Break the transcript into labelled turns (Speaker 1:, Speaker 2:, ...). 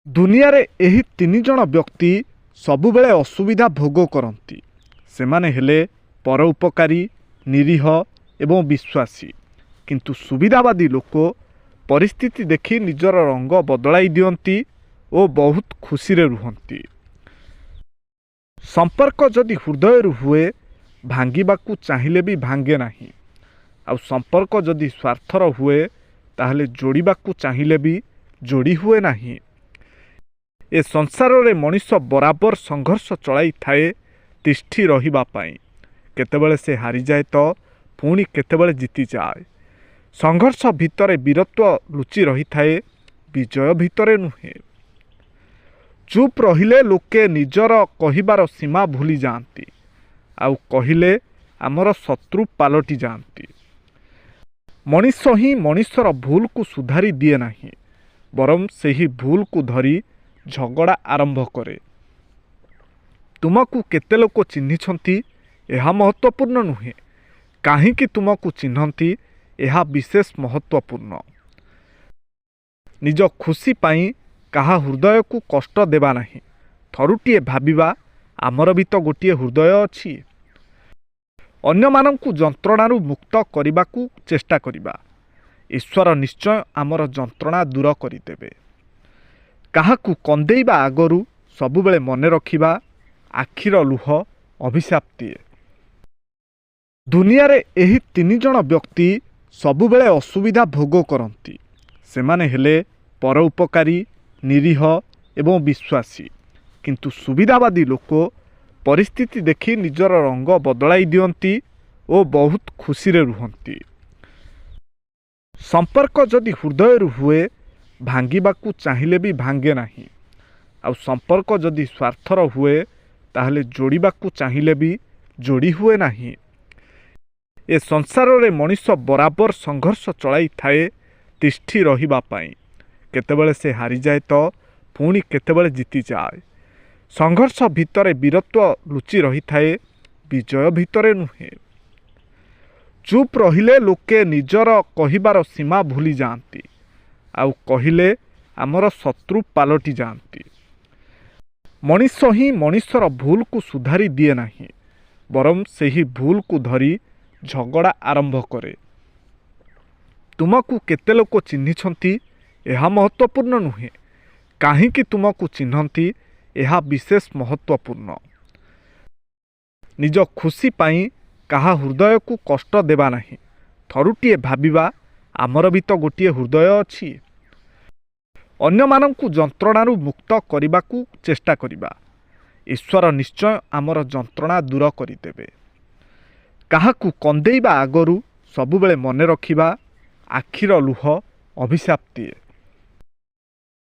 Speaker 1: ଦୁନିଆରେ ଏହି ତିନି ଜଣ ବ୍ୟକ୍ତି ସବୁବେଳେ ଅସୁବିଧା ଭୋଗ କରନ୍ତି। ସେମାନେ ହେଲେ ପରୋପକାରୀ, ନିରୀହ ଏବଂ ବିଶ୍ୱାସୀ। କିନ୍ତୁ ସୁବିଧାବାଦୀ ଲୋକ ପରିସ୍ଥିତି ଦେଖି ନିଜର ରଙ୍ଗ ବଦଳାଇ ଦିଅନ୍ତି ଓ ବହୁତ ଖୁସିରେ ରୁହନ୍ତି। ସମ୍ପର୍କ ଯଦି ହୃଦୟରୁ ହୁଏ, ଭାଙ୍ଗିବାକୁ ଚାହିଁଲେ ବି ଭାଙ୍ଗେ ନାହିଁ। ଆଉ ସମ୍ପର୍କ ଯଦି ସ୍ୱାର୍ଥର ହୁଏ, ତାହେଲେ ଯୋଡ଼ିବାକୁ ଚାହିଁଲେ ବି ଯୋଡ଼ି ହୁଏ ନାହିଁ। ଏ ସଂସାରରେ ମଣିଷ ବରାବର ସଂଘର୍ଷ ଚଳାଇଥାଏ ତିଷ୍ଠି ରହିବା ପାଇଁ। କେତେବେଳେ ସେ ହାରିଯାଏ ତ ପୁଣି କେତେବେଳେ ଜିତିଯାଏ। ସଂଘର୍ଷ ଭିତରେ ବୀରତ୍ୱ ଲୁଚି ରହିଥାଏ, ବିଜୟ ଭିତରେ ନୁହେଁ। ଚୁପ୍ ରହିଲେ ଲୋକେ ନିଜର କହିବାର ସୀମା ଭୁଲି ଯାଆନ୍ତି, ଆଉ କହିଲେ ଆମର ଶତ୍ରୁ ପାଲଟି ଯାଆନ୍ତି। ମଣିଷ ହିଁ ମଣିଷର ଭୁଲକୁ ସୁଧାରି ଦିଏ ନାହିଁ, ବରଂ ସେହି ଭୁଲକୁ ଧରି ଝଗଡ଼ା ଆରମ୍ଭ କରେ। ତୁମକୁ କେତେ ଲୋକ ଚିହ୍ନିଛନ୍ତି ଏହା ମହତ୍ତ୍ୱପୂର୍ଣ୍ଣ ନୁହେଁ, କାହିଁକି ତୁମକୁ ଚିହ୍ନନ୍ତି ଏହା ବିଶେଷ ମହତ୍ତ୍ୱପୂର୍ଣ୍ଣ। ନିଜ ଖୁସି ପାଇଁ କାହା ହୃଦୟକୁ କଷ୍ଟ ଦେବା ନାହିଁ। ଥରୁଟିଏ ଭାବିବା, ଆମର ବି ତ ଗୋଟିଏ ହୃଦୟ ଅଛି। ଅନ୍ୟମାନଙ୍କୁ ଯନ୍ତ୍ରଣାରୁ ମୁକ୍ତ କରିବାକୁ ଚେଷ୍ଟା କରିବା। ଈଶ୍ୱର ନିଶ୍ଚୟ ଆମର ଯନ୍ତ୍ରଣା ଦୂର କରିଦେବେ। କାହାକୁ କନ୍ଦେଇବା ଆଗରୁ ସବୁବେଳେ ମନେ ରଖିବା, ଆଖିର ଲୁହ ଅଭିଶାପ ଦିଏ। ଦୁନିଆରେ ଏହି ତିନି ଜଣ ବ୍ୟକ୍ତି ସବୁବେଳେ ଅସୁବିଧା ଭୋଗ କରନ୍ତି। ସେମାନେ ହେଲେ ପରୋପକାରୀ, ନିରୀହ ଏବଂ ବିଶ୍ୱାସୀ। କିନ୍ତୁ ସୁବିଧାବାଦୀ ଲୋକ ପରିସ୍ଥିତି ଦେଖି ନିଜର ରଙ୍ଗ ବଦଳାଇ ଦିଅନ୍ତି ଓ ବହୁତ ଖୁସିରେ ରୁହନ୍ତି। ସମ୍ପର୍କ ଯଦି ହୃଦୟରୁ ହୁଏ, ଭାଙ୍ଗିବାକୁ ଚାହିଁଲେ ବି ଭାଙ୍ଗେ ନାହିଁ। ଆଉ ସମ୍ପର୍କ ଯଦି ସ୍ୱାର୍ଥର ହୁଏ, ତାହେଲେ ଯୋଡ଼ିବାକୁ ଚାହିଁଲେ ବି ଯୋଡ଼ି ହୁଏ ନାହିଁ। ଏ ସଂସାରରେ ମଣିଷ ବରାବର ସଂଘର୍ଷ ଚଳାଇଥାଏ ତିଷ୍ଠି ରହିବା ପାଇଁ। କେତେବେଳେ ସେ ହାରିଯାଏ ତ ପୁଣି କେତେବେଳେ ଜିତିଯାଏ। ସଂଘର୍ଷ ଭିତରେ ବୀରତ୍ୱ ଲୁଚି ରହିଥାଏ, ବିଜୟ ଭିତରେ ନୁହେଁ। ଚୁପ୍ ରହିଲେ ଲୋକେ ନିଜର କହିବାର ସୀମା ଭୁଲି ଯାଆନ୍ତି, ଆଉ କହିଲେ ଆମର ଶତ୍ରୁ ପାଲଟି ଯାଆନ୍ତି। ମଣିଷ ହିଁ ମଣିଷର ଭୁଲକୁ ସୁଧାରି ଦିଏ ନାହିଁ, ବରଂ ସେହି ଭୁଲକୁ ଧରି ଝଗଡ଼ା ଆରମ୍ଭ କରେ। ତୁମକୁ କେତେ ଲୋକ ଚିହ୍ନିଛନ୍ତି ଏହା ମହତ୍ତ୍ୱପୂର୍ଣ୍ଣ ନୁହେଁ, କାହିଁକି ତୁମକୁ ଚିହ୍ନନ୍ତି ଏହା ବିଶେଷ ମହତ୍ତ୍ୱପୂର୍ଣ୍ଣ। ନିଜ ଖୁସି ପାଇଁ କାହା ହୃଦୟକୁ କଷ୍ଟ ଦେବା ନାହିଁ। ଥରୁଟିଏ ଭାବିବା, ଆମର ବି ତ ଗୋଟିଏ ହୃଦୟ ଅଛି। ଅନ୍ୟମାନଙ୍କୁ ଯନ୍ତ୍ରଣାରୁ ମୁକ୍ତ କରିବାକୁ ଚେଷ୍ଟା କରିବା। ଈଶ୍ୱର ନିଶ୍ଚୟ ଆମର ଯନ୍ତ୍ରଣା ଦୂର କରିଦେବେ। କାହାକୁ କନ୍ଦେଇବା ଆଗରୁ ସବୁବେଳେ ମନେ ରଖିବା, ଆଖିର ଲୁହ ଅଭିଶାପ ଦିଏ।